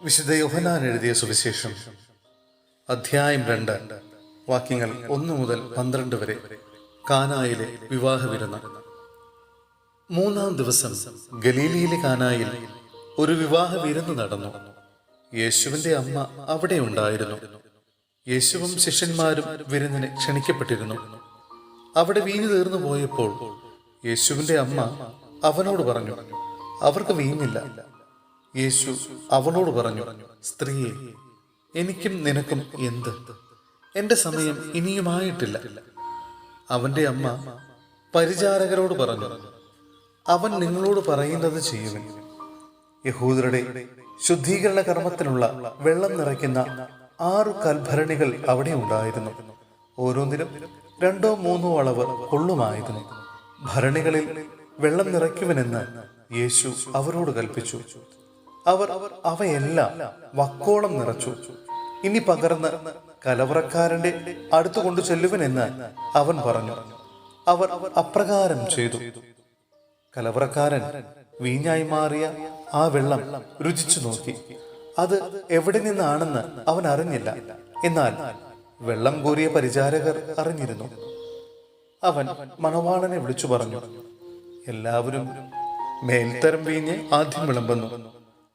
വിശുദ്ധ യോഹന്നാൻ എഴുതിയ സുവിശേഷം അധ്യായം 2 വാക്യങ്ങൾ 1 മുതൽ 12 വരെ. കാനായിലെ വിവാഹ വിരുന്ന്. 3-ാം ദിവസം ഗലീലിയിലെ കാനായിൽ ഒരു വിവാഹ വിരുന്ന് നടന്നു. യേശുവിന്റെ അമ്മ അവിടെ ഉണ്ടായിരുന്നു. യേശുവും ശിഷ്യന്മാരും വിരുന്നിന് ക്ഷണിക്കപ്പെട്ടിരുന്നു. അവിടെ വീഞ്ഞു തീർന്നു പോയപ്പോൾ യേശുവിന്റെ അമ്മ അവനോട് പറഞ്ഞു, അവർക്ക് വീഞ്ഞില്ല. യേശു അവളോട് പറഞ്ഞു, സ്ത്രീയെ, എനിക്കും നിനക്കും എന്ത്? എന്റെ സമയം ഇനിയുമായിട്ടില്ല. അവന്റെ അമ്മ പരിചാരകരോട് പറഞ്ഞു, അവൻ നിങ്ങളോട് പറയുന്നത് ചെയ്യുവിൻ. യഹൂദരുടെ ശുദ്ധീകരണ കർമ്മത്തിനുള്ള വെള്ളം നിറയ്ക്കുന്ന 6 കൽഭരണികൾ അവിടെ ഉണ്ടായിരുന്നു. ഓരോന്നിലും 2-3 അളവ് കൊള്ളുമായിരുന്നു. ഭരണികളിൽ വെള്ളം നിറയ്ക്കുവനെന്ന് യേശു അവരോട് കൽപ്പിച്ചു. അവർ അവയെല്ലാം വക്കോളം നിറച്ചു. ഇനി പകർന്ന് കലവറക്കാരന്റെ അടുത്തു കൊണ്ടു ചെല്ലുവനെന്ന് അവൻ പറഞ്ഞു. അവർ അപ്രകാരം ചെയ്തു. കലവറക്കാരൻ വീഞ്ഞായി മാറിയ ആ വെള്ളം രുചിച്ചു നോക്കി. അത് എവിടെ നിന്നാണെന്ന് അവൻ അറിഞ്ഞില്ല. എന്നാൽ വെള്ളം കോരിയ പരിചാരകർ അറിഞ്ഞിരുന്നു. അവൻ മണവാളനെ വിളിച്ചു പറഞ്ഞു, എല്ലാവരും മേൽത്തരം വീഞ്ഞ് ആദ്യം വിളമ്പുന്നു.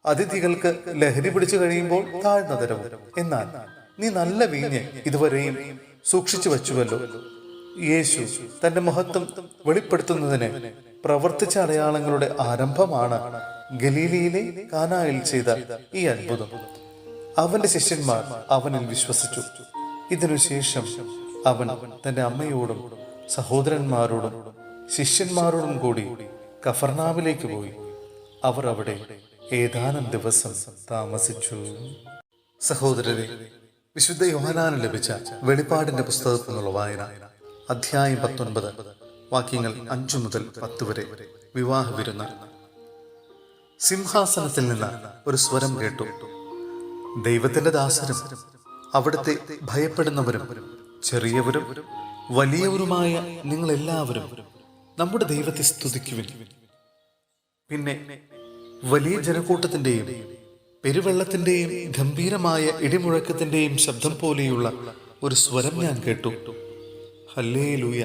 അതിഥികൾക്ക് ലഹരി പിടിച്ചു കഴിയുമ്പോൾ താഴ്ന്ന തരവും. എന്നാൽ നീ നല്ല വീഞ്ഞ് ഇതുവരെയും സൂക്ഷിച്ചു വച്ചുവല്ലോ. യേശു തന്റെ മഹത്വം വെളിപ്പെടുത്തുന്നതിന് പ്രവർത്തിച്ച അടയാളങ്ങളുടെ ആരംഭമാണ് ഗലീലിയിലെ കാനായിൽ ചെയ്ത ഈ അത്ഭുതം. അവന്റെ ശിഷ്യന്മാർ അവനിൽ വിശ്വസിച്ചു. ഇതിനുശേഷം അവൻ തന്റെ അമ്മയോടും സഹോദരന്മാരോടും ശിഷ്യന്മാരോടും കൂടി കഫർനാമിലേക്ക് പോയി. അവർ അവിടെ ഏതാനും ദിവസം താമസിച്ചു. സഹോദരരെ, വിശുദ്ധ യോഹന്നാന് ലഭിച്ച വെളിപ്പാടിന്റെ പുസ്തകത്തിൽ നിന്നുള്ള വായന. അധ്യായം 19 വാക്യങ്ങൾ 5 മുതൽ 10 വരെ. വിവാഹ വിരുന്ന്. സിംഹാസനത്തിൽ നിന്ന് ഒരു സ്വരം കേട്ടു, ദൈവത്തിന്റെ ദാസരും അവിടുത്തെ ഭയപ്പെടുന്നവരും ചെറിയവരും വലിയവരുമായ നിങ്ങളെല്ലാവരും നമ്മുടെ ദൈവത്തെ സ്തുതിക്കുവിൻ. പിന്നെ വലിയ ജനക്കൂട്ടത്തിന്റെയും പെരുവെള്ളത്തിന്റെയും ഗംഭീരമായ ഇടിമുഴക്കത്തിന്റെയും ശബ്ദം പോലെയുള്ള ഒരു സ്വരം ഞാൻ കേട്ടു. ഹല്ലേലൂയ,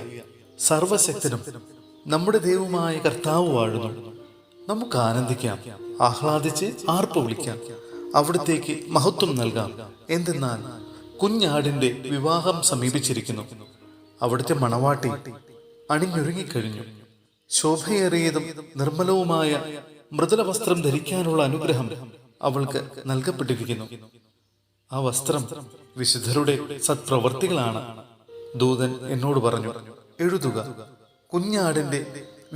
സർവശക്തനും നമ്മുടെ ദൈവമായ കർത്താവ് വാഴുന്നു. നമുക്ക് ആനന്ദിക്കാം, ആഹ്ലാദിച്ച് ആർപ്പ് വിളിക്കാം, അവിടത്തേക്ക് മഹത്വം നൽകാം. എന്തെന്നാൽ കുഞ്ഞാടിന്റെ വിവാഹം സമീപിച്ചിരിക്കുന്നു. അവിടുത്തെ മണവാട്ടി അണിഞ്ഞൊരുങ്ങിക്കഴിഞ്ഞു. ശോഭയേറിയതും നിർമ്മലവുമായ മൃദുല വസ്ത്രം ധരിക്കാനുള്ള അനുഗ്രഹം അവൾക്ക് നൽകപ്പെട്ടിരിക്കുന്നു. ആ വസ്ത്രം വിശുദ്ധരുടെ സത്പ്രവർത്തികളാണ്. ദൂതൻ എന്നോട് പറഞ്ഞു, എഴുതുക, കുഞ്ഞാടിന്റെ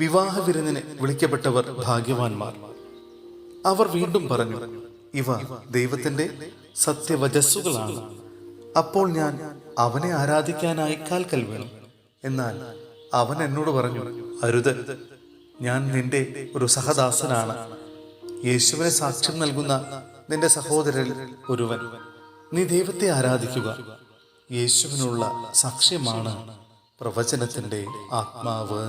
വിവാഹ വിരുന്നിന് വിളിക്കപ്പെട്ടവർ ഭാഗ്യവാന്മാർ. അവർ വീണ്ടും പറഞ്ഞു, ഇവ ദൈവത്തിന്റെ സത്യവചസ്സുകളാണ്. അപ്പോൾ ഞാൻ അവനെ ആരാധിക്കാനായി കാൽക്കൽ വീണു. എന്നാൽ അവൻ എന്നോട് പറഞ്ഞു, അരുത്, ഞാൻ നിന്റെ ഒരു സഹദാസനാണ്, യേശുവിനെ സാക്ഷ്യം നൽകുന്ന നിന്റെ സഹോദരരിൽ ഒരുവൻ. നീ ദൈവത്തെ ആരാധിക്കുക. യേശുവിനുള്ള സാക്ഷ്യമാണ് പ്രവചനത്തിന്റെ ആത്മാവ്.